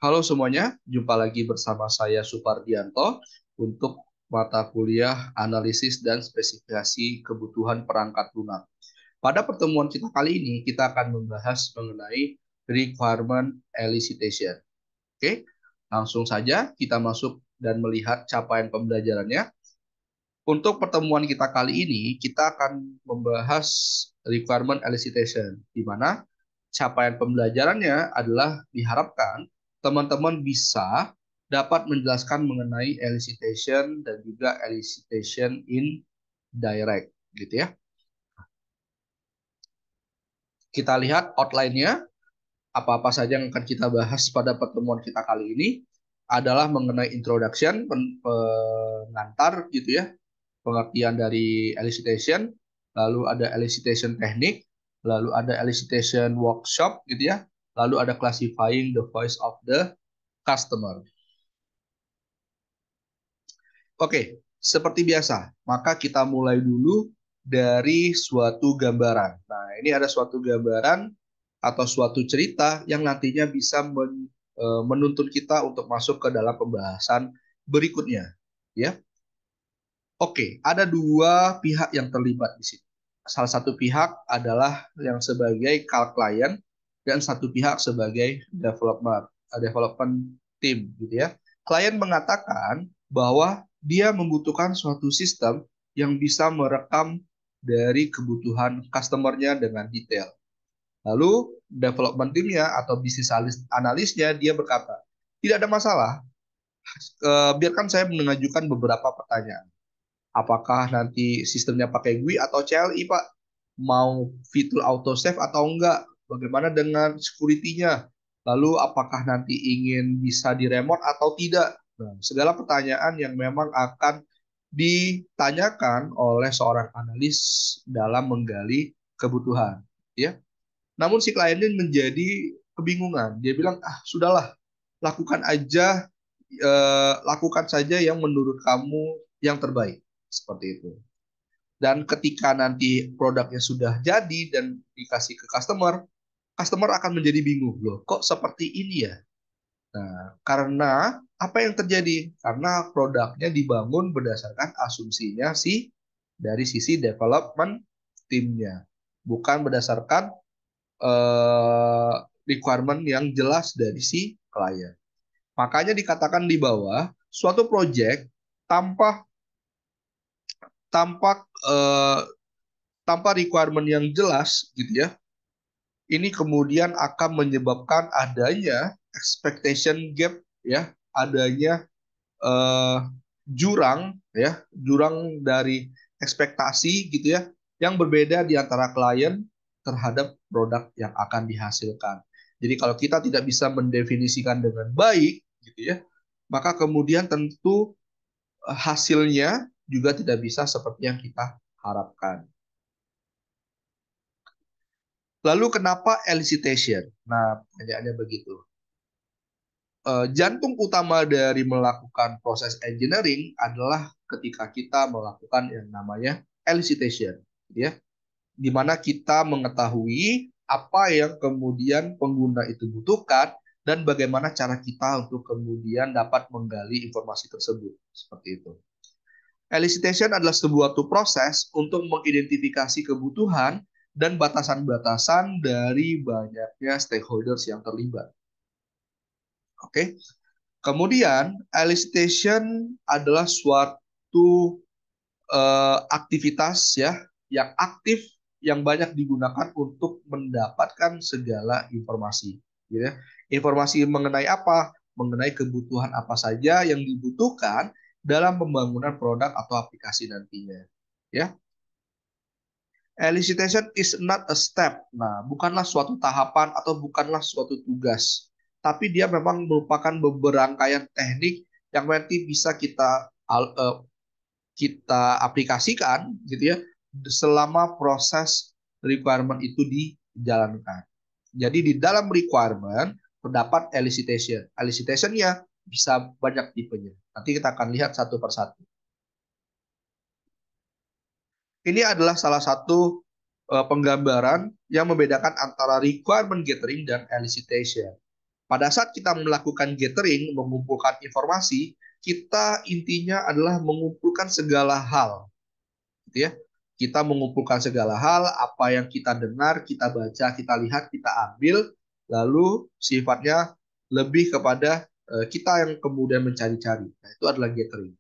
Halo semuanya, jumpa lagi bersama saya Supardianto untuk mata kuliah analisis dan spesifikasi kebutuhan perangkat lunak. Pada pertemuan kita kali ini, kita akan membahas mengenai requirement elicitation. Oke, langsung saja kita masuk dan melihat capaian pembelajarannya. Untuk pertemuan kita kali ini, kita akan membahas requirement elicitation, di mana capaian pembelajarannya adalah diharapkan teman-teman bisa dapat menjelaskan mengenai elicitation dan juga elicitation in direct, gitu ya. Kita lihat outline-nya, apa-apa saja yang akan kita bahas pada pertemuan kita kali ini adalah mengenai introduction, pengantar gitu ya, pengertian dari elicitation, lalu ada elicitation teknik, lalu ada elicitation workshop gitu ya, lalu ada classifying the voice of the customer. Oke, seperti biasa, maka kita mulai dulu dari suatu gambaran. Nah, ini ada suatu gambaran atau suatu cerita yang nantinya bisa menuntun kita untuk masuk ke dalam pembahasan berikutnya, ya. Oke, ada dua pihak yang terlibat di sini. Salah satu pihak adalah yang sebagai client dan satu pihak sebagai development team gitu ya. Klien mengatakan bahwa dia membutuhkan suatu sistem yang bisa merekam dari kebutuhan customer-nya dengan detail. Lalu development team-nya atau bisnis analisnya dia berkata, tidak ada masalah, biarkan saya mengajukan beberapa pertanyaan. Apakah nanti sistemnya pakai GUI atau CLI, Pak? Mau fitur auto save atau enggak? Bagaimana dengan security-nya? Lalu apakah nanti ingin bisa di remote atau tidak? Nah, segala pertanyaan yang memang akan ditanyakan oleh seorang analis dalam menggali kebutuhan, ya. Namun si klien ini menjadi kebingungan. Dia bilang, "Ah, sudahlah, lakukan aja lakukan saja yang menurut kamu yang terbaik." Seperti itu. Dan ketika nanti produknya sudah jadi dan dikasih ke customer, customer akan menjadi bingung. Loh, kok seperti ini ya? Nah, karena apa yang terjadi? Karena produknya dibangun berdasarkan asumsinya dari sisi development timnya, bukan berdasarkan eh, requirement yang jelas dari si klien. Makanya dikatakan di bawah, suatu project tanpa tampak tanpa requirement yang jelas gitu ya, ini kemudian akan menyebabkan adanya expectation gap ya, adanya eh, jurang ya, jurang dari ekspektasi gitu ya, yang berbeda di antara klien terhadap produk yang akan dihasilkan. Jadi kalau kita tidak bisa mendefinisikan dengan baik gitu ya, maka kemudian tentu hasilnya juga tidak bisa seperti yang kita harapkan. Lalu kenapa elicitation? Nah, pertanyaannya begitu. Jantung utama dari melakukan proses engineering adalah ketika kita melakukan yang namanya elicitation, ya, di mana kita mengetahui apa yang kemudian pengguna itu butuhkan dan bagaimana cara kita untuk kemudian dapat menggali informasi tersebut, seperti itu. Elicitation adalah sebuah proses untuk mengidentifikasi kebutuhan dan batasan-batasan dari banyaknya stakeholders yang terlibat. Oke, kemudian elicitation adalah suatu aktivitas ya yang aktif yang banyak digunakan untuk mendapatkan segala informasi. Gitu ya. Informasi mengenai apa? Mengenai kebutuhan apa saja yang dibutuhkan dalam pembangunan produk atau aplikasi nantinya. Ya, elicitation is not a step. Nah, bukanlah suatu tahapan atau bukanlah suatu tugas, tapi dia memang merupakan beberapa rangkaian teknik yang nanti bisa kita aplikasikan gitu ya selama proses requirement itu dijalankan. Jadi di dalam requirement terdapat elicitation. Elicitation-nya bisa banyak tipenya. Nanti kita akan lihat satu persatu. Ini adalah salah satu penggambaran yang membedakan antara requirement gathering dan elicitation. Pada saat kita melakukan gathering, mengumpulkan informasi, kita intinya adalah mengumpulkan segala hal, gitu ya. Kita mengumpulkan segala hal, apa yang kita dengar, kita baca, kita lihat, kita ambil, lalu sifatnya lebih kepada kita yang kemudian mencari-cari. Nah, itu adalah gathering.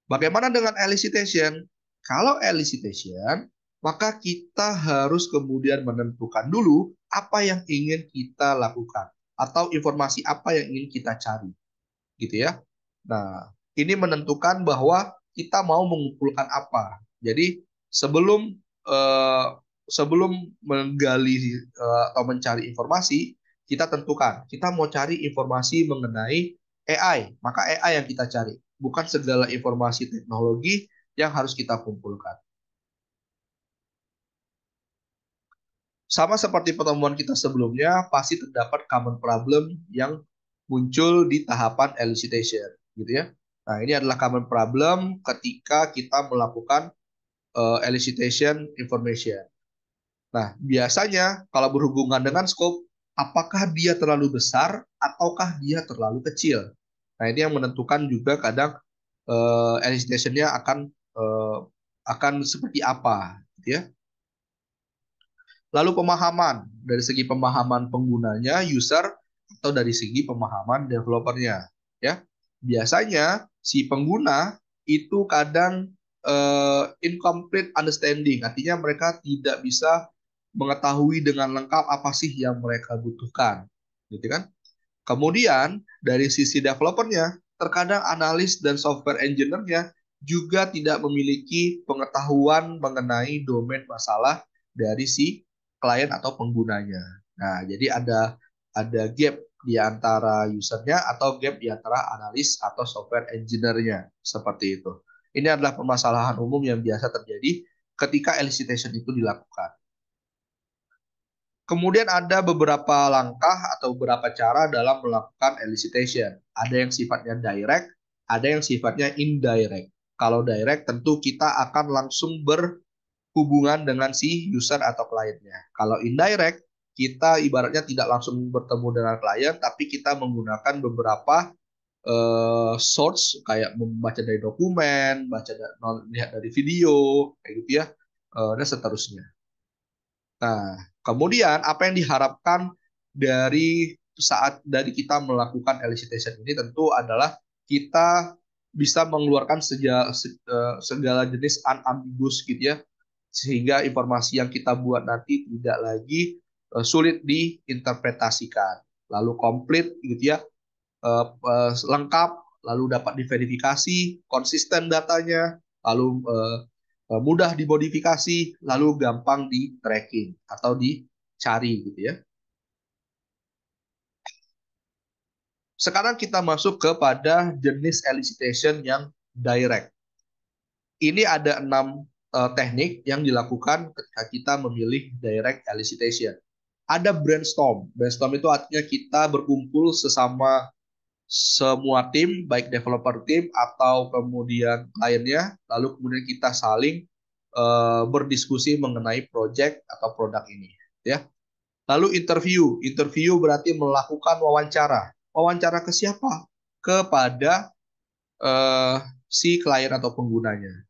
Bagaimana dengan elicitation? Kalau elicitation, maka kita harus kemudian menentukan dulu apa yang ingin kita lakukan atau informasi apa yang ingin kita cari, gitu ya. Nah, ini menentukan bahwa kita mau mengumpulkan apa. Jadi sebelum eh, sebelum menggali atau mencari informasi, kita tentukan kita mau cari informasi mengenai AI, maka AI yang kita cari, bukan segala informasi teknologi yang harus kita kumpulkan. Sama seperti pertemuan kita sebelumnya, pasti terdapat common problem yang muncul di tahapan elicitation, gitu ya. Nah, ini adalah common problem ketika kita melakukan elicitation information. Nah, biasanya kalau berhubungan dengan scope, apakah dia terlalu besar ataukah dia terlalu kecil? Nah, ini yang menentukan juga kadang elicitation-nya akan seperti apa, gitu ya. Lalu pemahaman, dari segi pemahaman penggunanya, user, atau dari segi pemahaman developernya. Ya, biasanya si pengguna itu kadang incomplete understanding, artinya mereka tidak bisa mengetahui dengan lengkap apa sih yang mereka butuhkan, gitu kan? Kemudian dari sisi developernya, terkadang analis dan software engineer-nya juga tidak memiliki pengetahuan mengenai domain masalah dari si klien atau penggunanya. Nah, jadi ada gap di antara usernya atau gap di antara analis atau software engineer-nya, seperti itu. Ini adalah permasalahan umum yang biasa terjadi ketika elicitation itu dilakukan. Kemudian ada beberapa langkah atau beberapa cara dalam melakukan elicitation. Ada yang sifatnya direct, ada yang sifatnya indirect. Kalau direct tentu kita akan langsung berhubungan dengan si user atau kliennya. Kalau indirect, kita ibaratnya tidak langsung bertemu dengan klien, tapi kita menggunakan beberapa source kayak membaca dari dokumen, lihat dari video, kayak gitu ya, dan seterusnya. Nah, kemudian apa yang diharapkan dari kita melakukan elicitation ini tentu adalah kita bisa mengeluarkan segala jenis unambiguous gitu ya, sehingga informasi yang kita buat nanti tidak lagi sulit diinterpretasikan, lalu komplit gitu ya, lengkap, lalu dapat diverifikasi, konsisten datanya, lalu mudah dimodifikasi, lalu gampang di tracking atau dicari gitu ya. Sekarang kita masuk kepada jenis elicitation yang direct. Ini ada 6 teknik yang dilakukan ketika kita memilih direct elicitation. Ada brainstorm. Brainstorm itu artinya kita berkumpul sesama semua tim, baik developer tim atau kemudian kliennya, lalu kemudian kita saling berdiskusi mengenai project atau produk ini, ya. Lalu interview berarti melakukan wawancara. Wawancara ke siapa? Kepada eh, si klien atau penggunanya.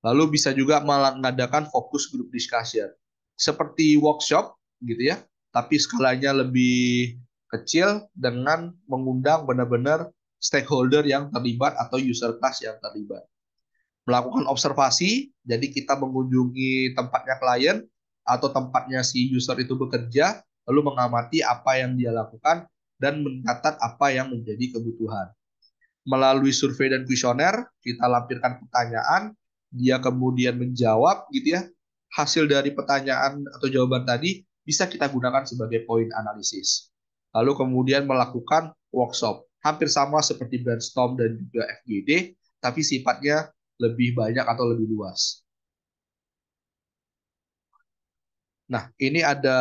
Lalu bisa juga mengadakan fokus group discussion, seperti workshop gitu ya, tapi skalanya lebih kecil dengan mengundang benar-benar stakeholder yang terlibat atau user class yang terlibat. Melakukan observasi, jadi kita mengunjungi tempatnya klien atau tempatnya si user itu bekerja, lalu mengamati apa yang dia lakukan dan mencatat apa yang menjadi kebutuhan. Melalui survei dan kuesioner, kita lampirkan pertanyaan, dia kemudian menjawab gitu ya. Hasil dari pertanyaan atau jawaban tadi bisa kita gunakan sebagai poin analisis. Lalu kemudian melakukan workshop. Hampir sama seperti brainstorm dan juga FGD, tapi sifatnya lebih banyak atau lebih luas. Nah, ini ada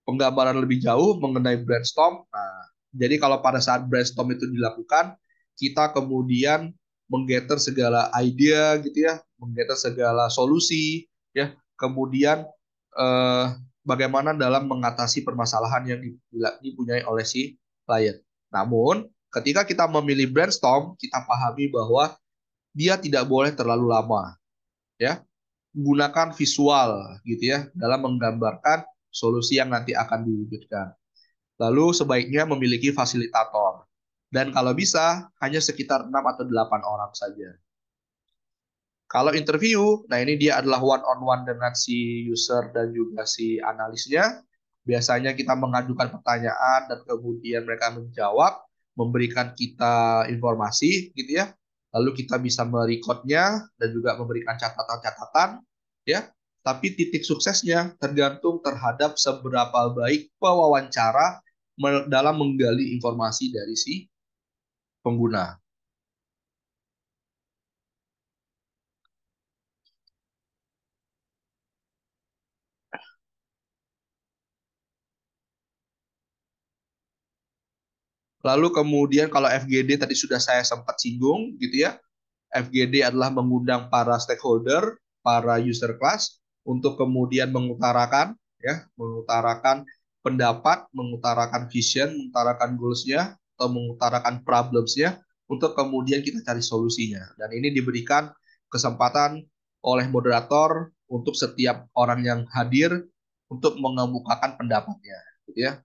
penggambaran lebih jauh mengenai brainstorm. Nah, jadi kalau pada saat brainstorm itu dilakukan, kita kemudian menggather segala idea gitu ya, menggather segala solusi ya, kemudian eh, bagaimana dalam mengatasi permasalahan yang dipunyai oleh si klien. Namun, ketika kita memilih brainstorm, kita pahami bahwa dia tidak boleh terlalu lama, ya. Gunakan visual gitu ya dalam menggambarkan solusi yang nanti akan diwujudkan. Lalu sebaiknya memiliki fasilitator. Dan kalau bisa, hanya sekitar 6 atau 8 orang saja. Kalau interview, nah ini dia adalah one on one dengan si user dan juga si analisnya. Biasanya kita mengajukan pertanyaan dan kemudian mereka menjawab, memberikan kita informasi gitu ya. Lalu kita bisa merekodnya dan juga memberikan catatan-catatan ya. Tapi titik suksesnya tergantung terhadap seberapa baik pewawancara dalam menggali informasi dari si pengguna. Lalu kemudian kalau FGD tadi sudah saya sempat singgung gitu ya. FGD adalah mengundang para stakeholder, para user class untuk kemudian mengutarakan pendapat, mengutarakan vision, mengutarakan goals-nya atau mengutarakan problems-nya untuk kemudian kita cari solusinya. Dan ini diberikan kesempatan oleh moderator untuk setiap orang yang hadir untuk mengemukakan pendapatnya, gitu ya.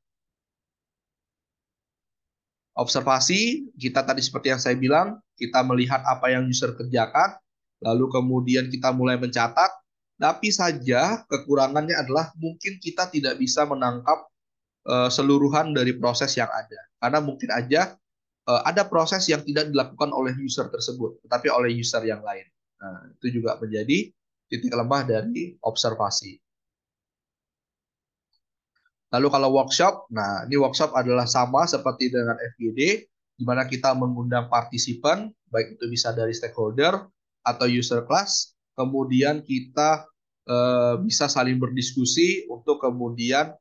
Observasi, kita tadi seperti yang saya bilang, kita melihat apa yang user kerjakan, lalu kemudian kita mulai mencatat, tapi saja kekurangannya adalah mungkin kita tidak bisa menangkap seluruhan dari proses yang ada. Karena mungkin aja ada proses yang tidak dilakukan oleh user tersebut, tetapi oleh user yang lain. Nah, itu juga menjadi titik lemah dari observasi. Lalu kalau workshop, nah ini workshop adalah sama seperti dengan FGD, di mana kita mengundang partisipan, baik itu bisa dari stakeholder atau user class, kemudian kita bisa saling berdiskusi untuk kemudian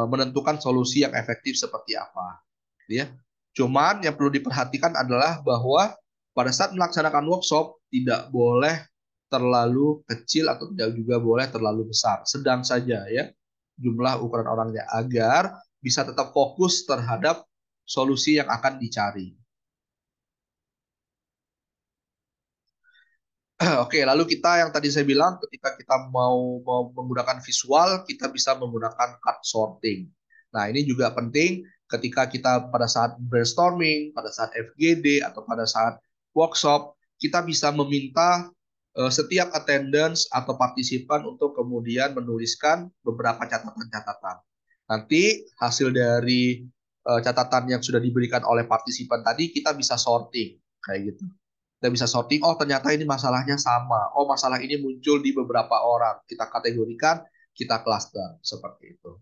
menentukan solusi yang efektif seperti apa. Ya. Cuman yang perlu diperhatikan adalah bahwa pada saat melaksanakan workshop tidak boleh terlalu kecil atau tidak juga boleh terlalu besar, sedang saja ya jumlah ukuran orangnya agar bisa tetap fokus terhadap solusi yang akan dicari. Oke, lalu kita yang tadi saya bilang ketika kita mau menggunakan visual, kita bisa menggunakan card sorting. Nah, ini juga penting ketika kita pada saat brainstorming, pada saat FGD atau pada saat workshop, kita bisa meminta setiap attendance atau partisipan untuk kemudian menuliskan beberapa catatan-catatan. Nanti hasil dari catatan yang sudah diberikan oleh partisipan tadi kita bisa sorting kayak gitu. Kita bisa sorting, oh ternyata ini masalahnya sama. Oh masalah ini muncul di beberapa orang. Kita kategorikan, kita cluster. Seperti itu.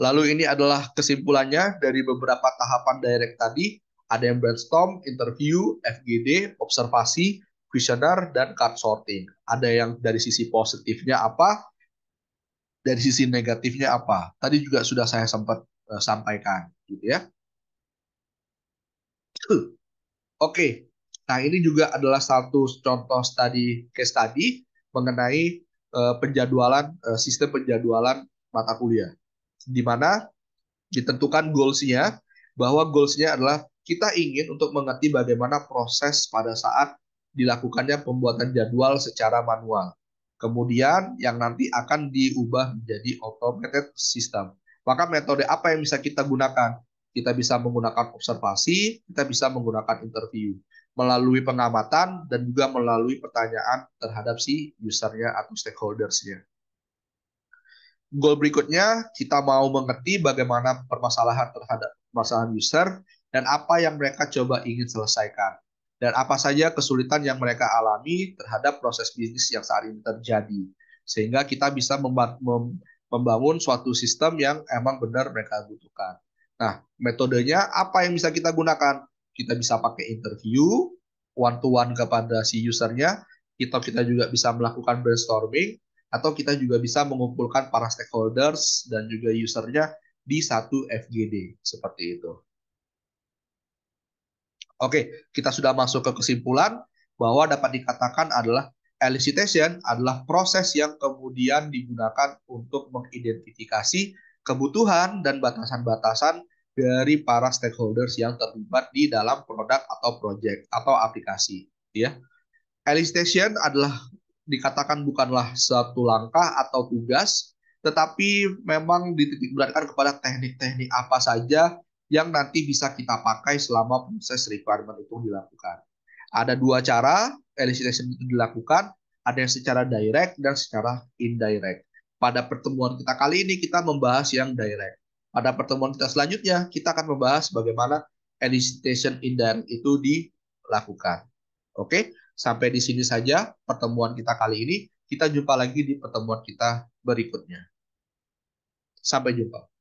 Lalu ini adalah kesimpulannya dari beberapa tahapan direct tadi. Ada yang brainstorm, interview, FGD, observasi, questionnaire, dan card sorting. Ada yang dari sisi positifnya apa, dari sisi negatifnya apa. Tadi juga sudah saya sempat sampaikan. Gitu ya. Oke, nah ini juga adalah satu contoh case study mengenai penjadwalan sistem penjadwalan mata kuliah, di mana ditentukan goals-nya bahwa goals-nya adalah kita ingin untuk mengerti bagaimana proses pada saat dilakukannya pembuatan jadwal secara manual. Kemudian yang nanti akan diubah menjadi automated system. Maka metode apa yang bisa kita gunakan? Kita bisa menggunakan observasi, kita bisa menggunakan interview, melalui pengamatan dan juga melalui pertanyaan terhadap si usernya atau stakeholdersnya. Goal berikutnya, kita mau mengerti bagaimana permasalahan terhadap permasalahan user dan apa yang mereka coba ingin selesaikan. Dan apa saja kesulitan yang mereka alami terhadap proses bisnis yang saat ini terjadi. Sehingga kita bisa membangun suatu sistem yang emang benar mereka butuhkan. Nah, metodenya apa yang bisa kita gunakan? Kita bisa pakai interview, one-to-one kepada si usernya, kita juga bisa melakukan brainstorming, atau kita juga bisa mengumpulkan para stakeholders dan juga usernya di satu FGD seperti itu. Oke, kita sudah masuk ke kesimpulan bahwa dapat dikatakan adalah elicitation adalah proses yang kemudian digunakan untuk mengidentifikasi kebutuhan dan batasan-batasan dari para stakeholders yang terlibat di dalam produk atau project atau aplikasi, ya. Elicitation adalah dikatakan bukanlah suatu langkah atau tugas, tetapi memang dititik beratkan kepada teknik-teknik apa saja yang nanti bisa kita pakai selama proses requirement itu dilakukan. Ada dua cara elicitation itu dilakukan, ada yang secara direct dan secara indirect. Pada pertemuan kita kali ini kita membahas yang direct. Pada pertemuan kita selanjutnya kita akan membahas bagaimana elicitation indirect itu dilakukan. Oke, sampai di sini saja pertemuan kita kali ini. Kita jumpa lagi di pertemuan kita berikutnya. Sampai jumpa.